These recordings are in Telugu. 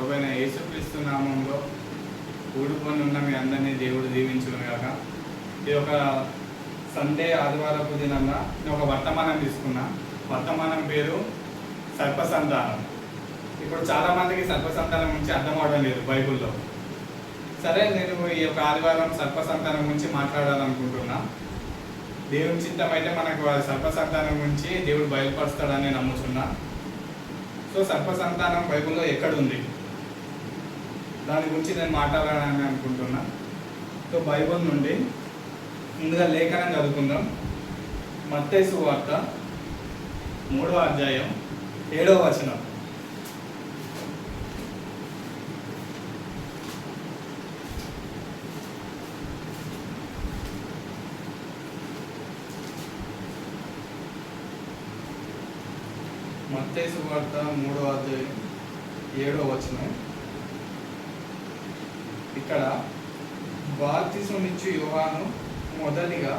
ప్రభువైన యేసుక్రీస్తు నామంలో కూడుకొని ఉన్న మీ అందరినీ దేవుడు దీవించును గాక. ఇది ఒక సండే ఆదివారపు దినంగా నేను ఒక వర్తమానం తీసుకున్నా. వర్తమానం పేరు సర్పసంతానం. ఇప్పుడు చాలామందికి సర్పసంతానం గురించి అర్థం అవడం లేదు బైబిల్లో. సరే, నేను ఈ యొక్క ఆదివారం సర్పసంతానం గురించి మాట్లాడాలనుకుంటున్నా. దేవుని చిత్తం అయితే మనకు సర్పసంతానం గురించి దేవుడు బయలుపరుస్తాడని నమ్ముతున్నా. సో సర్పసంతానం బైబిల్లో ఎక్కడుంది దాని గురించి నేను మాట్లాడాలని అనుకుంటున్నా. సో బైబిల్ నుండి ముందుగా లేఖనం చదువుకుందాం. మత్తయి సువార్త 3వ అధ్యాయం 7వ వచనం. మత్తయి సువార్త 3వ అధ్యాయం 7వ వచనం. ఇక్కడ బాప్తిసం ఇచ్చు యోహాను మొదటిగా,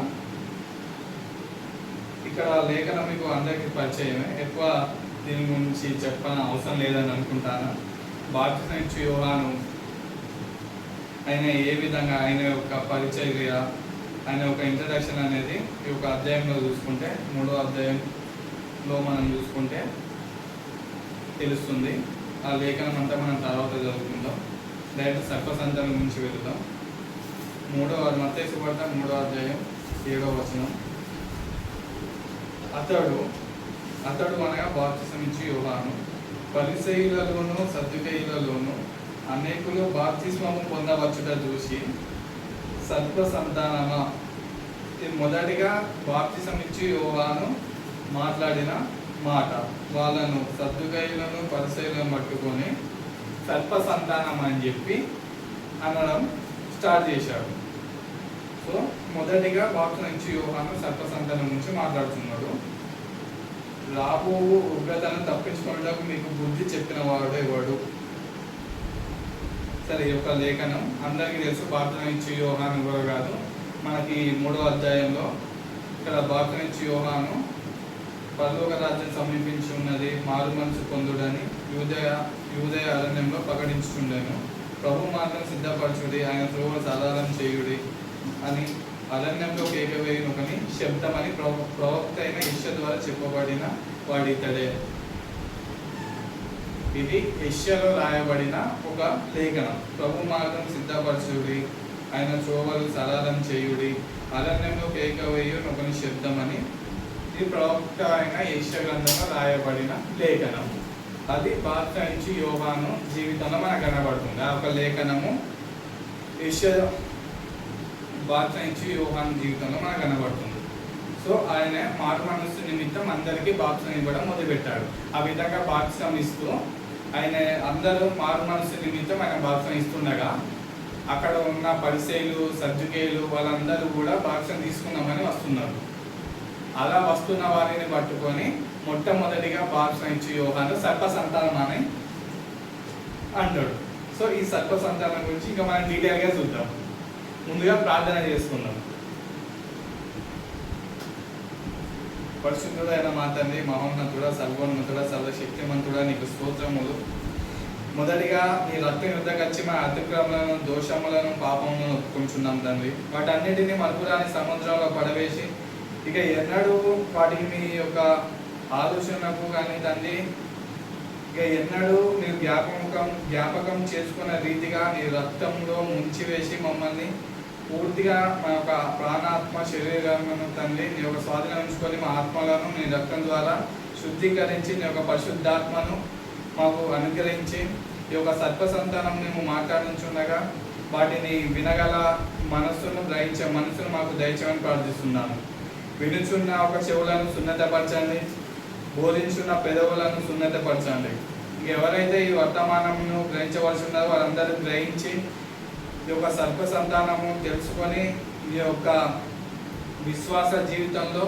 ఇక్కడ లేఖనం మీకు అందరికీ పరిచయమే, ఎక్కువ దీని గురించి చెప్పని అవసరం లేదని అనుకుంటాను. బాప్తిసం ఇచ్చు యోహాను ఆయన ఏ విధంగా ఆయన యొక్క పరిచర్య, ఆయన యొక్క ఇంట్రడక్షన్ అనేది ఈ యొక్క అధ్యాయంలో చూసుకుంటే 3వ అధ్యాయంలో మనం చూసుకుంటే తెలుస్తుంది. ఆ లేఖనం అంతా మనం తర్వాత చదువుకుందాం. డైరెక్ట్ సర్పసంతానం గురించి వెళ్దాం. మత్తయి సువార్త 3వ అధ్యాయం 7వ వచనం. అతడు అనగా బాప్తిసం ఇచ్చు యోహాను పరిసయ్యులలోను సద్దుకయ్యులలోను అనేకులు బాప్తిస్మము పొందవచ్చుట చూసి, సర్పసంతానమా, ఇది మొదటిగా బాప్తిసం ఇచ్చు యోహాను మాట్లాడిన మాట. వాళ్ళను సద్దుకయ్యులను పరిసయ్యులను పట్టుకొని సర్పసంతానం అని చెప్పి అనడం స్టార్ట్ చేశాడు. సో మొదటిగా బాప్తిసం ఇచ్చు యోహాను సర్పసంతానం నుంచి మాట్లాడుతున్నాడు. రాబో ఉగ్రతను తప్పించుకునేటప్పుడు మీకు బుద్ధి చెప్పిన వాడు ఎవడు? సరే, ఈ యొక్క లేఖనం అందరికీ తెలుసు. బాప్తిసం ఇచ్చు యోహాను కూడా కాదు, మనకి 3వ అధ్యాయంలో ఇక్కడ బాప్తిసం ఇచ్చు యోహాను పరలోక రాజ్యం సమీపించి ఉన్నది, మారు మనసు పొందుడని యూదయ అరణ్యంలో ప్రకటించుచుండెను. ప్రభు మార్గం సిద్ధపరచుడి, ఆయన త్రోవ సరళం చేయుడి అని అరణ్యంలో కేకవేయునొకని శబ్దమని ప్రవక్త అయిన యెషయా ద్వారా చెప్పబడిన వాడితడే. ఇది యెషయాలో రాయబడిన ఒక లేఖనం. ప్రభు మార్గం సిద్ధపరచుడి, ఆయన త్రోవలు సరళం చేయుడి, అరణ్యంలో కేకవేయునొకని శబ్దమని, ఇది ప్రవక్త అయిన యెషయా గ్రంథంలో రాయబడిన లేఖనం. అది బాప్తిసం ఇచ్చు యోహాను జీవితంలో మనకు కనబడుతుంది. ఆ ఒక లేఖనము యెషయా బాప్తిసం ఇచ్చు యోహాను జీవితంలో మనకు కనబడుతుంది. సో ఆయన మారు మనస్సు నిమిత్తం అందరికీ బాప్తిసం ఇవ్వడం మొదలుపెట్టాడు. ఆ విధంగా బాప్తిసం ఇస్తూ ఆయన అందరూ మారు మనస్సు నిమిత్తం ఆయన బాప్తిసం ఇస్తుండగా అక్కడ ఉన్న పరిసయ్యులు సద్దుకేయులు వాళ్ళందరూ కూడా బాప్తిసం తీసుకుందామని వస్తున్నారు. అలా వస్తున్న వారిని పట్టుకొని మొట్టమొదటిగా బాప్తిసం ఇచ్చు యోహాను సర్పసంతానం అని అంటాడు. సో ఈ సర్పసంతానం గురించి ఇంకా మనం డీటెయిల్గా చూద్దాం. ముందుగా ప్రార్థన చేసుకుందాం. పరిశుద్ధుడైన మా తండ్రి, మహోన్నతుడ, సర్వోన్నతుడ, సర్వశక్తిమంతుడ, నీకు స్తోత్రములు. మొదటిగా నీ రక్తం యుద్ధకు వచ్చి మా అతిక్రమలను, దోషములను, పాపములను ఒప్పుకుంటున్నాం తండ్రి. వాటన్నిటిని మరుపురాని సముద్రంలో పడవేసి ఇక ఎన్నడూ వాటికి మీ యొక్క ఆలోచనకు కానీ తండ్రి ఇక ఎన్నడూ మీరు జ్ఞాపకం చేసుకున్న రీతిగా నీ రక్తంలో ముంచివేసి మమ్మల్ని పూర్తిగా మా యొక్క ప్రాణాత్మ శరీరాలను తండ్రి నీ యొక్క స్వాధీనం ఉంచుకొని మా ఆత్మలను నీ రక్తం ద్వారా శుద్ధీకరించి నీ యొక్క పరిశుద్ధాత్మను మాకు అనుగ్రహించి ఈ యొక్క సర్పసంతానం మేము మాట్లాడించుండగా వాటిని వినగల మనస్సును గ్రహించే మనస్సును మాకు దయచేయమని ప్రార్థిస్తున్నాను. వినుచున్న ఒక చెవులను సున్నతపరచండి, బోధించున్న పెదవులను సున్నతపరచండి. ఎవరైతే ఈ వర్తమానమును గ్రహించవలసి ఉన్నారో వారందరూ గ్రహించి ఈ యొక్క సర్పసంతానము తెలుసుకొని ఈ యొక్క విశ్వాస జీవితంలో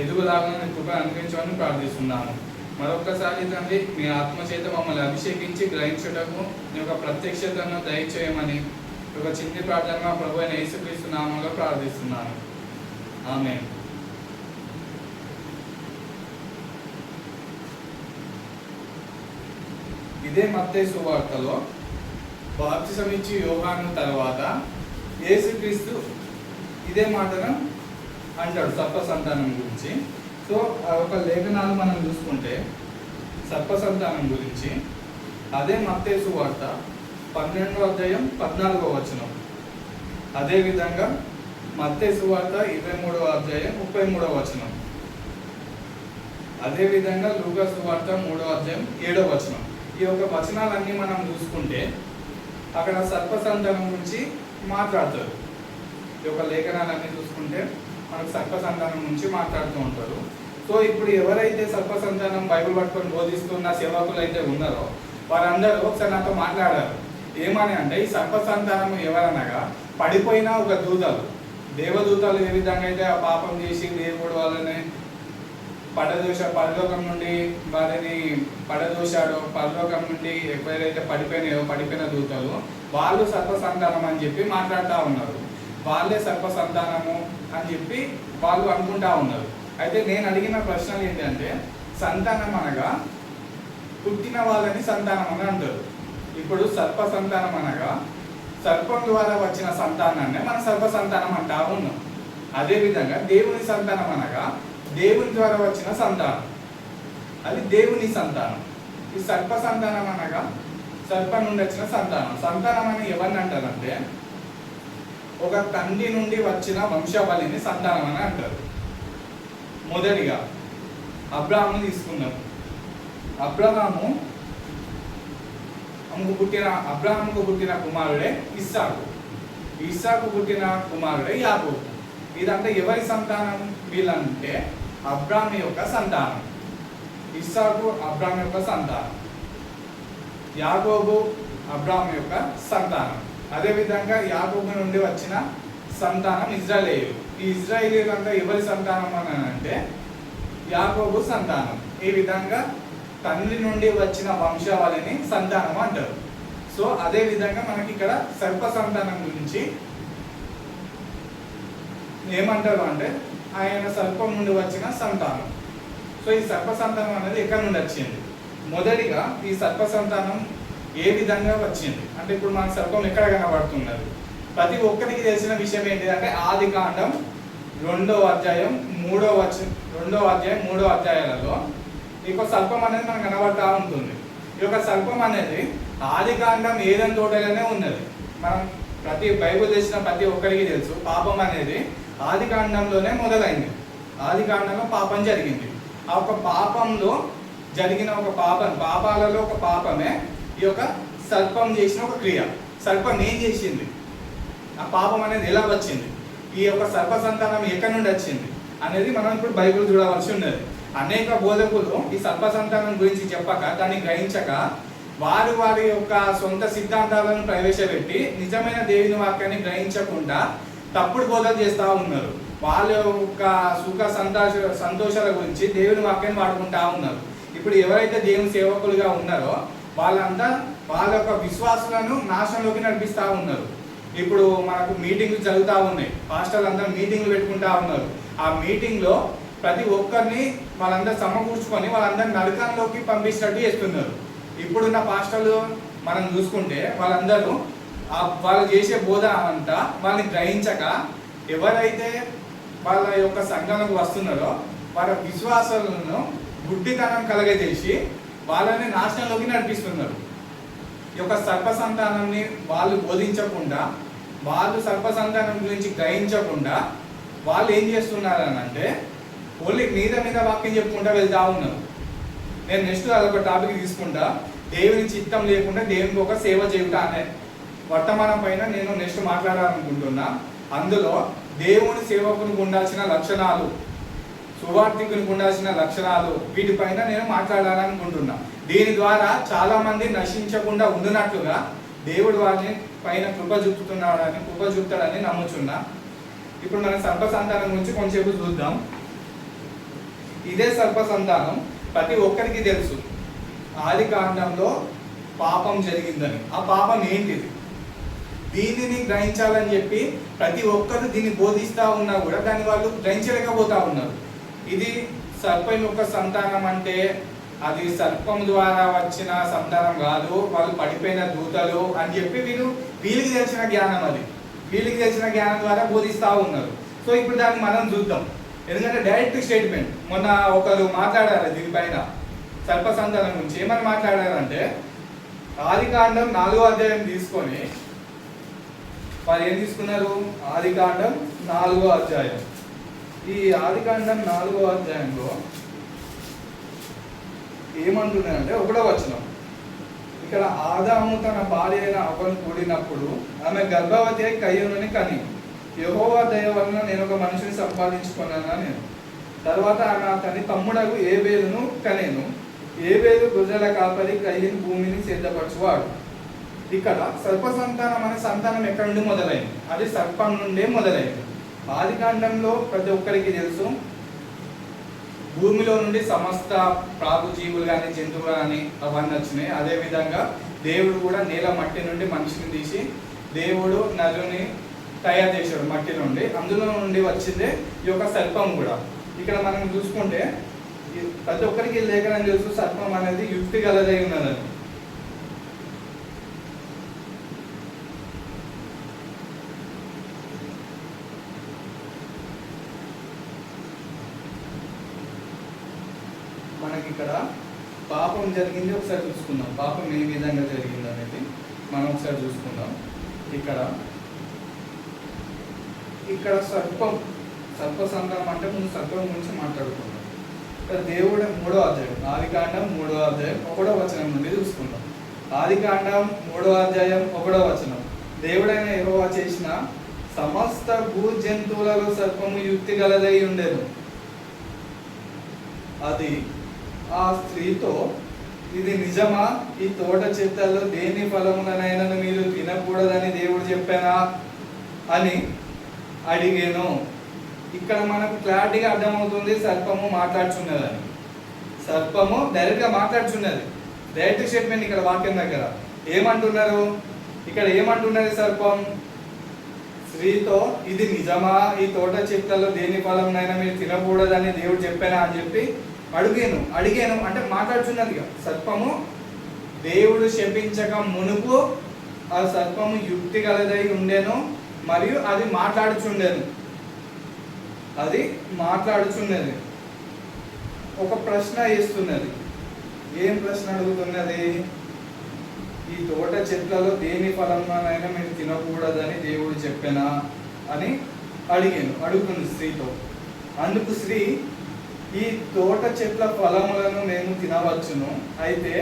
ఎదుగులాగా కృప అనుగ్రహించమని ప్రార్థిస్తున్నాను. మరొకసారి తండ్రి మీ ఆత్మచేత మమ్మల్ని అభిషేకించి గ్రహించుటకు మీ యొక్క ప్రత్యక్షతను దయచేయమని ఒక చిన్ని ప్రార్థన ప్రభు అయిన యేసుక్రీస్తు నామములో ప్రార్థిస్తున్నాను. ఆమేన్. ఈ ఇదే మత్తయి సువార్తలో బాప్తిసం ఇచ్చి యోహాను తర్వాత యేసుక్రీస్తు ఇదే మాటను అంటాడు సర్ప సంతానం గురించి. సో ఒక లేఖనాలు మనం చూసుకుంటే సర్ప సంతానం గురించి అదే మత్తయి సువార్త 12వ అధ్యాయం 14వ వచనం, అదేవిధంగా మత్తయి సువార్త 23వ అధ్యాయం 33వ వచనం, అదేవిధంగా లూకా సువార్త 3వ అధ్యాయం 7వ వచనం. ఈ యొక్క వచనాలన్నీ మనం చూసుకుంటే అక్కడ సర్ప సంతానం గురించి మాట్లాడతారు. ఈ యొక్క లేఖనాలన్నీ చూసుకుంటే మనకు సర్ప సంతానం నుంచి మాట్లాడుతూ ఉంటారు. సో ఇప్పుడు ఎవరైతే సర్ప సంతానం బైబిల్ పట్టుకొని బోధిస్తున్న సేవకులు అయితే ఉన్నారో వారందరూ ఒకసారి నాతో మాట్లాడారు. ఏమని అంటే ఈ సర్ప సంతానం ఎవరనగా పడిపోయిన ఒక దూతలు, దేవదూతలు ఏ విధంగా అయితే ఆ పాపం చేసి దేవుడు వాళ్ళని పరలోకం నుండి వారిని పడదోశాడో, పరలోకం నుండి ఎవరైతే పడిపోయిన దూతలు వాళ్ళు సర్ప సంతానం అని చెప్పి మాట్లాడుతూ ఉన్నారు. వాళ్ళే సర్ప సంతానము అని చెప్పి వాళ్ళు అనుకుంటా ఉన్నారు. అయితే నేను అడిగిన ప్రశ్నలు ఏంటంటే, సంతానం అనగా పుట్టిన వాళ్ళని సంతానం అని అంటారు. ఇప్పుడు సర్ప సంతానం అనగా సర్పం ద్వారా వచ్చిన సంతానాన్ని మనం సర్ప సంతానం అంటా ఉన్నాం. అదేవిధంగా దేవుని సంతానం అనగా దేవుని ద్వారా వచ్చిన సంతానం, అది దేవుని సంతానం. ఈ సర్ప సంతానం అనగా సర్పం నుండి వచ్చిన సంతానం. సంతానం అని ఎవరిని అంటారంటే ఒక తండ్రి నుండి వచ్చిన వంశావళిని సంతానం అని అంటారు. మొదటిగా అబ్రాహాముని తీసుకున్నాం. అబ్రాహాముకు పుట్టిన కుమారుడే ఇస్సాకు, ఇస్సాకు పుట్టిన కుమారుడే యాకోబు. ఇదంతా ఎవరి సంతానం? వీళ్ళంటే అబ్రాహాము యొక్క సంతానం. ఇస్సాకు అబ్రాహాము యొక్క సంతానం, యాకోబు అబ్రాహాము యొక్క సంతానం. అదేవిధంగా యాకోబు నుండి వచ్చిన సంతానం ఇజ్రాయేలీయులు. ఈ ఇజ్రాయేలీయులు అంతా ఎవరి సంతానం అని అంటే యాకోబు సంతానం. ఈ విధంగా తండ్రి నుండి వచ్చిన వంశావళిని సంతానం అంటారు. సో అదే విధంగా మనకి ఇక్కడ సర్ప సంతానం గురించి ఏమంటారు అంటే ఆయన సర్పం నుండి వచ్చిన సంతానం. సో ఈ సర్ప సంతానం అనేది ఎక్కడి నుండి వచ్చింది? మొదటిగా ఈ సర్ప సంతానం ఏ విధంగా వచ్చింది అంటే ఇప్పుడు మనకు సర్పం ఎక్కడ కనబడుతున్నది? ప్రతి ఒక్కరికి తెలిసిన విషయం ఏంటిదంటే ఆదికాండం 2వ అధ్యాయం 3వ అధ్యాయాలలో ఈ యొక్క సర్పం అనేది మనకు కనబడతా ఉంటుంది. ఈ యొక్క సర్పం అనేది ఆదికాండం ఏదైనా తోటలోనే ఉన్నది. మనం బైబిల్ తెలిసిన ప్రతి ఒక్కరికి తెలుసు పాపం అనేది ఆదికాండంలోనే మొదలైంది. ఆదికాండంలో పాపం జరిగింది. ఆ ఒక పాపంలో జరిగిన ఒక పాపాలలో ఒక పాపమే ఈ యొక్క సర్పం చేసిన ఒక క్రియ. సర్పం ఏం చేసింది? ఆ పాపం అనేది ఎలా వచ్చింది? ఈ యొక్క సర్ప సంతానం ఎక్కడి నుండి వచ్చింది అనేది మనం ఇప్పుడు బైబిల్ చూడవలసి ఉన్నది. అనేక బోధకులు ఈ సర్ప సంతానం గురించి చెప్పక దాన్ని గ్రహించక వారి యొక్క సొంత సిద్ధాంతాలను ప్రవేశపెట్టి నిజమైన దేవుని వాక్యాన్ని గ్రహించకుండా తప్పుడు బోధలు చేస్తూ ఉన్నారు. వాళ్ళ యొక్క సుఖ సంతోషాల గురించి దేవుని వాక్యాన్ని వాడుకుంటా ఉన్నారు. ఇప్పుడు ఎవరైతే దేవుని సేవకులుగా ఉన్నారో వాళ్ళంతా వాళ్ళ యొక్క విశ్వాసాలను నాశనంలోకి నడిపిస్తూ ఉన్నారు. ఇప్పుడు మనకు మీటింగ్లు జరుగుతూ ఉన్నాయి. పాస్టర్లు అందరూ మీటింగ్లు పెట్టుకుంటా ఉన్నారు. ఆ మీటింగ్లో ప్రతి ఒక్కరిని వాళ్ళందరూ సమకూర్చుకొని వాళ్ళందరూ నరకంలోకి పంపించినట్టు చేస్తున్నారు. ఇప్పుడున్న పాస్టర్లు మనం చూసుకుంటే వాళ్ళందరూ వాళ్ళు చేసే బోధ అంతా వాళ్ళని గ్రహించక ఎవరైతే వాళ్ళ యొక్క సంఘంలోకి వస్తున్నారో వాళ్ళ విశ్వాసాలను గుడ్డితనం కలగజేసి వాళ్ళని నాశనంలోకి నడిపిస్తున్నారు. ఈ యొక్క సర్ప సంతానాన్ని వాళ్ళు బోధించకుండా, వాళ్ళు సర్ప సంతానం గురించి గ్రహించకుండా వాళ్ళు ఏం చేస్తున్నారు అని అంటే ఓన్లీ మీద వాక్యం చెప్పుకుంటా వెళ్తా ఉన్నారు. నేను నెక్స్ట్ అదొక టాపిక్ తీసుకుంటా, దేవుని చిత్తం లేకుండా దేవునికి ఒక సేవ చేయుట అనే వర్తమానం పైన నేను నెక్స్ట్ మాట్లాడాలనుకుంటున్నా. అందులో దేవుని సేవకునికి ఉండాల్సిన లక్షణాలు, సువార్థికునికి ఉండాల్సిన లక్షణాలు, వీటిపైన నేను మాట్లాడాలనుకుంటున్నా. దీని ద్వారా చాలా మంది నశించకుండా ఉండినట్లుగా దేవుడు వారిని పైన కృప చూపుతాడని నమ్ముచున్నా. ఇప్పుడు మన సర్ప సంతానం గురించి కొంచెంసేపు చూద్దాం. ఇదే సర్ప సంతానం ప్రతి ఒక్కరికి తెలుసు. ఆది కాండంలో పాపం జరిగిందని. ఆ పాపం ఏంటిది? దీనిని గ్రహించాలని చెప్పి ప్రతి ఒక్కరు దీన్ని బోధిస్తూ ఉన్నా కూడా దాన్ని వాళ్ళు గ్రహించలేకపోతా ఉన్నారు. ఇది సర్పం యొక్క సంతానం అంటే అది సర్పం ద్వారా వచ్చిన సంతానం కాదు, వాళ్ళు పడిపోయిన దూతలు అని చెప్పి వీళ్ళకి తెలిసిన జ్ఞానం, అది వీళ్ళకి తెలిసిన జ్ఞానం ద్వారా బోధిస్తూ ఉన్నారు. సో ఇప్పుడు దాన్ని మనం చూద్దాం. ఎందుకంటే డైరెక్ట్ స్టేట్మెంట్ మొన్న ఒకరు మాట్లాడారు దీనిపైన, సర్ప సంతానం గురించి. ఏమని మాట్లాడారంటే, ఆదికాండం 4వ అధ్యాయం తీసుకొని వారు ఏం తీసుకున్నారు? ఆదికాండం 4వ అధ్యాయం. ఈ ఆదికాండం 4వ అధ్యాయంలో ఏమంటున్నారంటే 1వ వచనం, ఇక్కడ ఆదాము తన భార్య అయిన అవ్వను కూడినప్పుడు ఆమె గర్భవతి అయి కయ్యూనుని కని, యెహోవా దయ వలన నేను ఒక మనిషిని సంపాదించుకున్నాను నేను. తర్వాత ఆమె అతని తమ్ముడగు ఏబేలును కనేను. ఏబేలు గొర్రెల కాపరి, కయ్యను భూమిని సిద్ధపరచువాడు. ఇక్కడ సర్ప సంతానం అనే సంతానం ఎక్కడి నుండి మొదలైంది? అది సర్పం నుండే మొదలైంది. ఆదికాండంలో ప్రతి ఒక్కరికి తెలుసు, భూమిలో నుండి సమస్త ప్రాణుజీవులు కానీ జంతువులు కానీ అవన్నీ వచ్చినాయి. అదేవిధంగా దేవుడు కూడా నేల మట్టి నుండి మనిషిని తీసి దేవుడు నరుని తయారు చేశాడు మట్టి నుండి, అందులో నుండి వచ్చిందే ఈ యొక్క సర్పం కూడా. ఇక్కడ మనం చూసుకుంటే ప్రతి ఒక్కరికి లేఖనం తెలుసు, సర్పం అనేది యుక్తి గలదై ఉన్నదని. మనకి ఇక్కడ పాపం జరిగింది, ఒకసారి చూసుకుందాం. పాపం ఏ విధంగా జరిగింది అనేది మనం ఒకసారి చూసుకుందాం. ఇక్కడ సర్ప సంతానం అంటే ముందు సర్పం గురించి మాట్లాడుకుందాం. ఇక్కడ దేవుడు 3వ అధ్యాయం, ఆదికాండం 3వ అధ్యాయం 1వ వచనం నుండి చూసుకుందాం. ఆదికాండం 3వ అధ్యాయం 1వ వచనం, దేవుడైన యెహోవా చేసిన సమస్త భూ జంతువులలో సర్పము యుక్తి గలదై ఉండెను. అది ఆ స్త్రీతో, ఇది నిజమా? ఈ తోట చెట్లలో దేని ఫలములనైనా మీరు తినకూడదని దేవుడు చెప్పానా అని అడిగాను. ఇక్కడ మనకు క్లారిటీగా అర్థమవుతుంది సర్పము మాట్లాడుచున్నదని. సర్పము డైరెక్ట్గా మాట్లాడుచున్నది, డైరెక్ట్ స్టేట్మెంట్. ఇక్కడ వాక్యం దగ్గర ఏమంటున్నారు? ఇక్కడ ఏమంటున్నది సర్పం? స్త్రీతో, ఇది నిజమా? ఈ తోట చెట్లలో దేని ఫలంనైనా మీరు తినకూడదని దేవుడు చెప్పానా అని చెప్పి అడిగాను అంటే మాట్లాడుచున్నది. సర్పము దేవుడు శపించక మునుపు ఆ సర్పము యుక్తి గలదై ఉండెను, మరియు అది మాట్లాడుచున్నది. ఒక ప్రశ్న వేస్తున్నది. ఏం ప్రశ్న అడుగుతున్నది? ఈ తోట చెట్లలో దేని ఫలంనైనా మీరు తినకూడదని దేవుడు చెప్పానా అని అడుగుతుంది స్త్రీతో. అందుకు స్త్రీ, ఈ తోట చెట్ల ఫలములను మేము తినవచ్చును, అయితే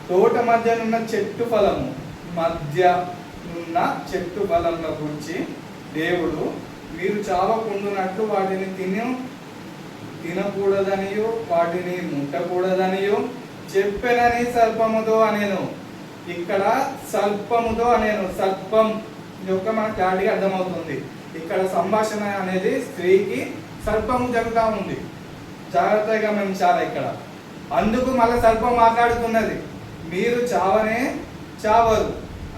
తోట మధ్యనున్న చెట్టు ఫలముల గురించి దేవుడు మీరు చావకుండునట్లు వాటిని తినకూడదనియో వాటిని ముట్టకూడదనియో చెప్పెనని సర్పముతో అనేను. ఇక్కడ సర్పముతో అనేను, సర్పం యొక్క మనకు క్లారిటీగా అర్థమవుతుంది. ఇక్కడ సంభాషణ అనేది స్త్రీకి సర్పము జరుగుతూ ఉంది. జాగ్రత్తగా గమనించాలి ఇక్కడ. అందుకు మళ్ళీ సర్పం మాట్లాడుతున్నది, మీరు చావనే చావరు.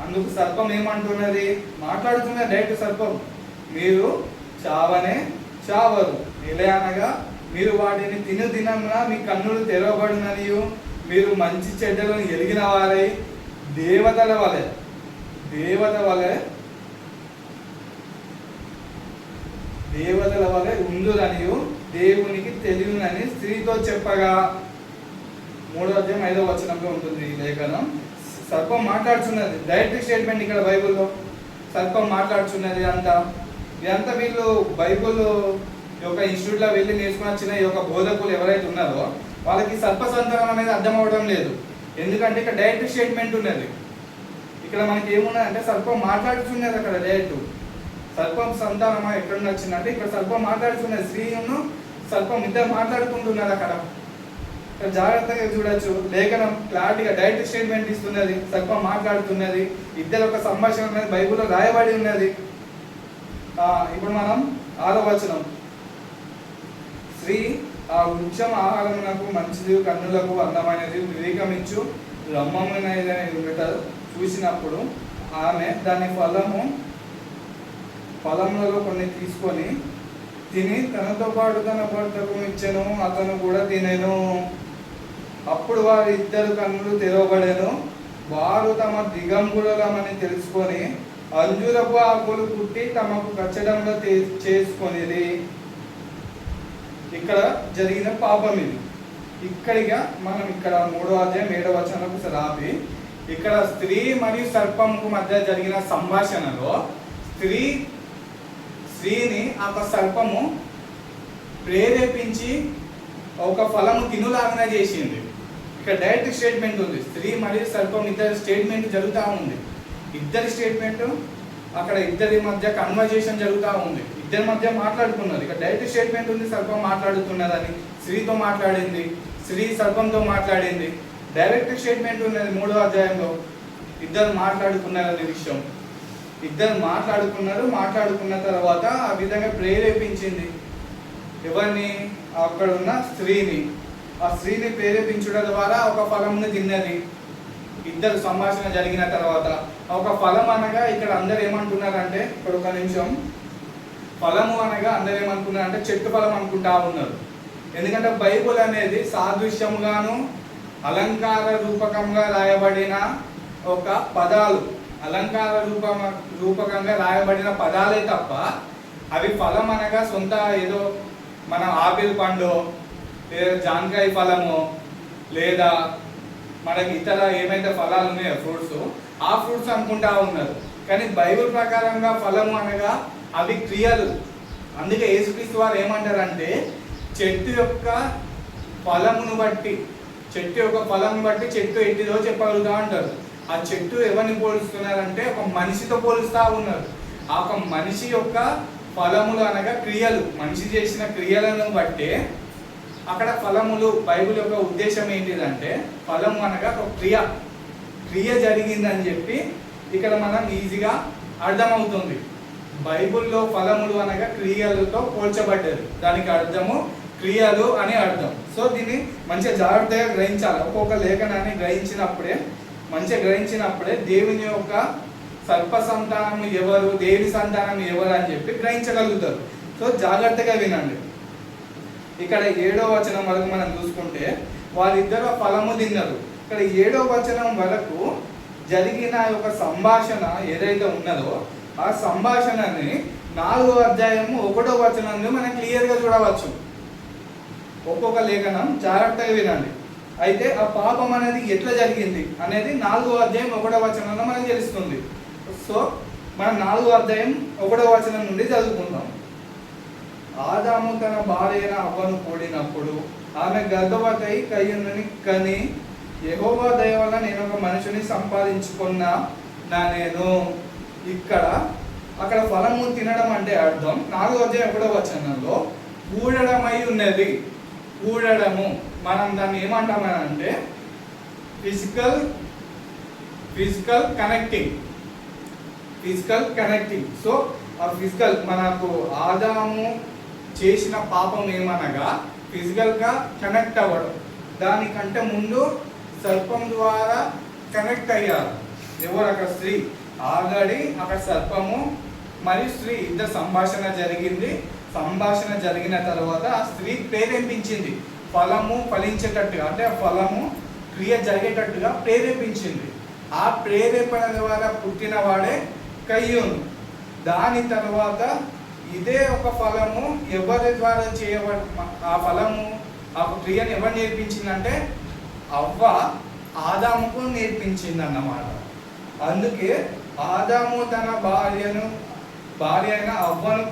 అందుకు సర్పం ఏమంటున్నది? మాట్లాడుతున్నది డైరెక్ట్ సర్పం, మీరు చావనే చావరు. ఎలా అనగా, మీరు వాటిని దినమున మీ కన్నులు తెరవబడుననియు మీరు మంచి చెడ్డలను ఎరిగిన వారై దేవతల వలె ఉందురనియు దేవునికి తెలియనని స్త్రీతో చెప్పగా, 3వ అధ్యాయం 5వ వచనంలో ఉంటుంది ఈ లేఖనం. సర్పం మాట్లాడుచున్నది, డైరెక్ట్ స్టేట్మెంట్ ఇక్కడ బైబిల్లో. సర్పం మాట్లాడుచున్నది ఇదంతా వీళ్ళు బైబిల్ యొక్క ఇన్స్టిట్యూట్లో వెళ్ళి నేర్చుకుని వచ్చిన ఈ యొక్క బోధకులు ఎవరైతే ఉన్నారో వాళ్ళకి సర్ప సంతానం అనేది అర్థం అవడం లేదు. ఎందుకంటే ఇక్కడ డైరెక్ట్ స్టేట్మెంట్ ఉన్నది. ఇక్కడ మనకి ఏమున్నదంటే సర్పం మాట్లాడుతున్నది. అక్కడ డైరెక్ట్ సర్పం సంతానమా ఎక్కడ వచ్చిందంటే ఇక్కడ సర్పం మాట్లాడుతున్నది, స్త్రీను సర్పం ఇద్దరు మాట్లాడుకుంటున్నారు అక్కడ. జాగ్రత్తగా చూడొచ్చు, లేఖనం క్లారిటీగా డైరెక్ట్ స్టేట్మెంట్ ఇస్తున్నది, సర్పం మాట్లాడుతున్నది, ఇద్దరు ఒక సంభాషణ అనేది బైబిల్లో రాయబడి ఉన్నది. ఇప్పుడు మనం 6వ వచనం, స్త్రీ ఆ వృక్షం ఆహారమునకు మంచిది, కన్నులకు అందమైనది, వివేకమిచ్చు రమ్మమైనది చూసినప్పుడు ఆమె దాని ఫలములలో కొన్ని తీసుకొని తిని తనతో పాటు తన భర్తకు ఇచ్చెను, అతను కూడా తినెను. అప్పుడు వారి ఇద్దరు కన్నులు తెరవబడెను. వారు తమ దిగంబరులమని తెలుసుకొని అంజూరపు ఆకులు పుట్టి తమకు కచ్చడంలో చేసుకొనిది. ఇక్కడ జరిగిన పాపం ఇది. ఇక్కడిగా మనం ఇక్కడ 3వ అధ్యాయం 7వ వచనంలో ఒకసారి ఆపి, ఇక్కడ స్త్రీ మరియు సర్పంకు మధ్య జరిగిన సంభాషణలో స్త్రీని ఆ సర్పము ప్రేరేపించి ఒక ఫలము తినులాగానే చేసింది. ఇక్కడ డైరెక్ట్ స్టేట్మెంట్ ఉంది. స్త్రీ మరియు సర్పం ఇద్దరి స్టేట్మెంట్ జరుగుతూ ఉంది. ఇద్దరి స్టేట్మెంట్ అక్కడ ఇద్దరి మధ్య కన్వర్జేషన్ జరుగుతూ ఉంది. ఇద్దరి మధ్య మాట్లాడుకున్నారు. ఇక్కడ డైరెక్ట్ స్టేట్మెంట్ ఉంది. సర్పం మాట్లాడుతున్నదని, స్త్రీతో మాట్లాడింది, స్త్రీ సర్పంతో మాట్లాడింది. డైరెక్ట్ స్టేట్మెంట్ ఉన్నది 3వ అధ్యాయంలో. ఇద్దరు మాట్లాడుకున్నారనే విషయం. ఇద్దరు మాట్లాడుకున్న తర్వాత ఆ విధంగా ప్రేరేపించింది ఎవరిని? అక్కడ ఉన్న స్త్రీని. ఆ స్త్రీని ప్రేరేపించడం ద్వారా ఒక ఫలంని తిన్నది. ఇద్దరు సంభాషణ జరిగిన తర్వాత ఒక ఫలం అనగా ఇక్కడ అందరు ఏమంటున్నారంటే, ఇక్కడ ఒక నిమిషం, ఫలము అనగా అందరు ఏమనుకున్నారంటే చెట్టు ఫలం అనుకుంటా ఉన్నారు. ఎందుకంటే బైబుల్ అనేది సాదృశ్యముగాను అలంకార రూపకంగా రాయబడిన ఒక పదాలు, అలంకార రూపకంగా రాయబడిన పదాలే తప్ప అవి ఫలం అనగా సొంత ఏదో మనం ఆపిల్ పండు లేదా జాంకాయ ఫలము లేదా మనకి ఇతర ఏమైతే ఫలాలు ఉన్నాయో ఫ్రూట్స్, ఆ ఫ్రూట్స్ అనుకుంటా ఉన్నారు. కానీ బైబిల్ ప్రకారంగా ఫలము అనగా అవి క్రియలు. అందుకే యేసుక్రీస్తు వారు ఏమంటారంటే చెట్టు యొక్క ఫలమును బట్టి చెట్టు ఎట్టిదో చెప్పగలుగుతా అంటారు. ఆ చెట్టు ఎవరిని పోలుస్తున్నారంటే ఒక మనిషితో పోలుస్తూ ఉన్నారు. ఆ ఒక మనిషి యొక్క ఫలములు అనగా క్రియలు, మనిషి చేసిన క్రియలను బట్టే అక్కడ ఫలములు. బైబిల్ యొక్క ఉద్దేశం ఏంటిదంటే ఫలము అనగా ఒక క్రియ జరిగిందని చెప్పి ఇక్కడ మనం ఈజీగా అర్థమవుతుంది. బైబిల్లో ఫలములు అనగా క్రియలతో పోల్చబడ్డది. దానికి అర్థము క్రియలు అని అర్థం. సో దీన్ని మంచిగా జాగ్రత్తగా గ్రహించాలి. ఒక్కొక్క లేఖనాన్ని మంచిగా గ్రహించినప్పుడే దేవుని యొక్క సర్ప సంతానం ఎవరు, దేవి సంతానం ఎవరు అని చెప్పి గ్రహించగలుగుతారు. సో జాగ్రత్తగా వినండి. ఇక్కడ 7వ వచనం వరకు మనం చూసుకుంటే వారిద్దరు ఫలము తిన్నారు. ఇక్కడ 7వ వచనం వరకు జరిగిన ఒక సంభాషణ ఏదైతే ఉన్నదో ఆ సంభాషణని 4వ అధ్యాయము 1వ వచనంలో మనం క్లియర్గా చూడవచ్చు. ఒక్కొక్క లేఖనం జాగ్రత్తగా వినండి. అయితే ఆ పాపం అనేది ఎట్లా జరిగింది అనేది 4వ అధ్యాయం 1వ వచనంలో మనకు తెలుస్తుంది. సో మనం 4వ అధ్యాయం 1వ వచనం నుండి చదువుకుందాం. ఆదాము తన భార్య అయిన హవ్వను కూడినప్పుడు ఆమె గర్భవతి కయ్యూనుని కని, యెహోవా దయ వల్ల నేను ఒక మనిషిని సంపాదించుకున్నా నేను. అక్కడ ఫలము తినడం అంటే అర్థం 4వ అధ్యాయం 1వ వచనంలో కూడడమై ఉన్నది. కూడడము మనం దాన్ని ఏమంటామనంటే ఫిజికల్ కనెక్టింగ్. సో ఆ ఫిజికల్ మనకు ఆదాము చేసిన పాపం ఏమనగా ఫిజికల్గా కనెక్ట్ అవ్వడం. దానికంటే ముందు సర్పం ద్వారా కనెక్ట్ అయ్యారు. ఎవరు? అక్కడ స్త్రీ. ఆల్రెడీ అక్కడ సర్పము మరియు స్త్రీ ఇద్దరు సంభాషణ జరిగింది. సంభాషణ జరిగిన తర్వాత ఆ స్త్రీ ప్రేరేపించింది ఫలము ఫలించేటట్టుగా, అంటే ఆ ఫలము క్రియ జరిగేటట్టుగా ప్రేరేపించింది. ఆ ప్రేరేపణ ద్వారా పుట్టిన వాడే కయ్యూను. దాని తర్వాత ఇదే ఒక ఫలము ఎవరి ద్వారా చేయబడి ఆ ఫలము ఆ క్రియను ఎవరు నేర్పించిందంటే అవ్వ ఆదాముకు నేర్పించింది అన్నమాట. అందుకే ఆదాము తన భార్య అయిన అవ్వను